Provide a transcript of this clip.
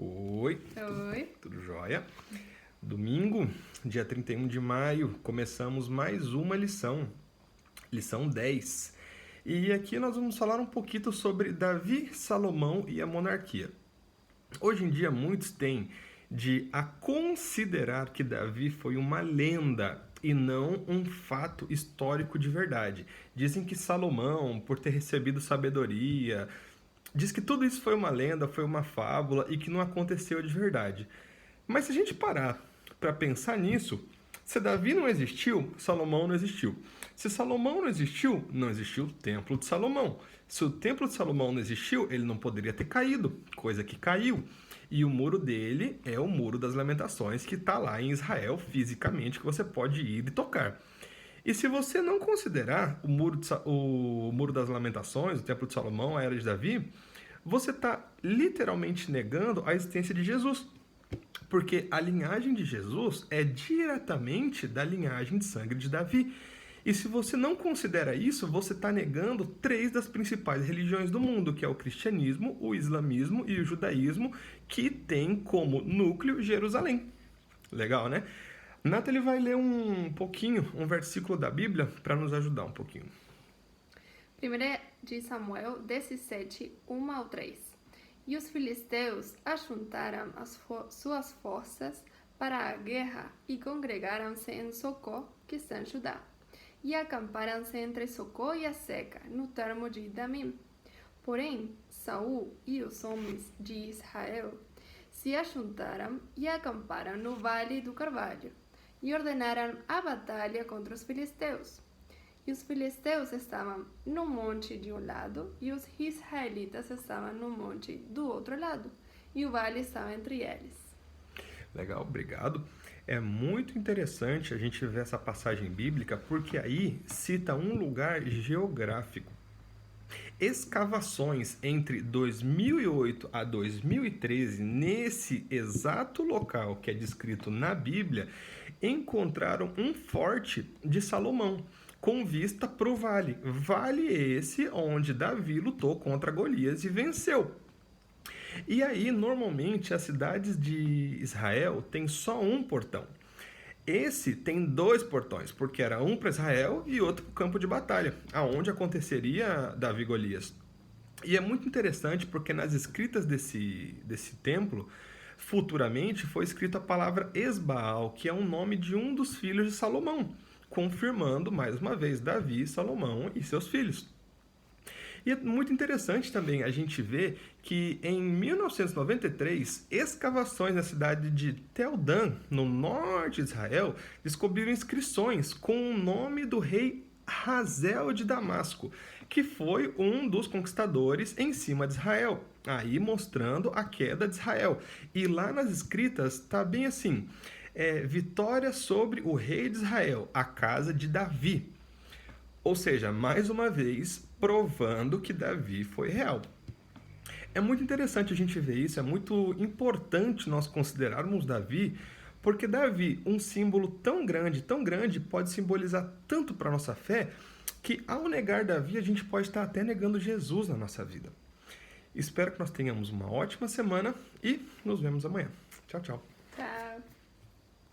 Oi, Oi. tudo jóia? Domingo, dia 31 de maio, começamos mais uma lição 10. E aqui nós vamos falar um pouquinho sobre Davi, Salomão e a monarquia. Hoje em dia muitos têm a considerar que Davi foi uma lenda e não um fato histórico de verdade. Dizem que Salomão, por ter recebido sabedoria, diz que tudo isso foi uma lenda, foi uma fábula e que não aconteceu de verdade. Mas se a gente parar para pensar nisso, se Davi não existiu, Salomão não existiu. Se Salomão não existiu o Templo de Salomão. Se o Templo de Salomão não existiu, ele não poderia ter caído, coisa que caiu. E o muro dele é o Muro das Lamentações, que está lá em Israel fisicamente, que você pode ir e tocar. E se você não considerar o Muro das Lamentações, o Templo de Salomão, a Era de Davi, você está literalmente negando a existência de Jesus. Porque a linhagem de Jesus é diretamente da linhagem de sangue de Davi. E se você não considera isso, você está negando três das principais religiões do mundo, que é o cristianismo, o islamismo e o judaísmo, que tem como núcleo Jerusalém. Legal, né? Nathalie vai ler um pouquinho, um versículo da Bíblia, para nos ajudar um pouquinho. 1 de Samuel 17, 1 ao 3. E os filisteus ajuntaram suas forças para a guerra e congregaram-se em Socó, que está em Judá. E acamparam-se entre Socó e a seca, no termo de Damim. Porém, Saul e os homens de Israel se ajuntaram e acamparam no Vale do Carvalho, e ordenaram a batalha contra os filisteus. E os filisteus estavam no monte de um lado, e os israelitas estavam no monte do outro lado, e o vale estava entre eles. Legal, obrigado. É muito interessante a gente ver essa passagem bíblica, porque aí cita um lugar geográfico. Escavações entre 2008 a 2013, nesse exato local que é descrito na Bíblia, encontraram um forte de Salomão, com vista para o vale. Vale esse onde Davi lutou contra Golias e venceu. E aí, normalmente, as cidades de Israel têm só um portão. Esse tem dois portões, porque era um para Israel e outro para o campo de batalha, aonde aconteceria Davi e Golias. E é muito interessante porque nas escritas desse templo, futuramente foi escrita a palavra Esbaal, que é o nome de um dos filhos de Salomão, confirmando mais uma vez Davi, Salomão e seus filhos. E é muito interessante também a gente ver que em 1993, escavações na cidade de Tel Dan, no norte de Israel, descobriram inscrições com o nome do rei Hazael de Damasco, que foi um dos conquistadores em cima de Israel, aí mostrando a queda de Israel. E lá nas escritas está bem assim, vitória sobre o rei de Israel, a casa de Davi. Ou seja, mais uma vez, provando que Davi foi real. É muito interessante a gente ver isso, é muito importante nós considerarmos Davi, porque Davi, um símbolo tão grande, pode simbolizar tanto para a nossa fé, que ao negar Davi, a gente pode estar até negando Jesus na nossa vida. Espero que nós tenhamos uma ótima semana e nos vemos amanhã. Tchau, tchau.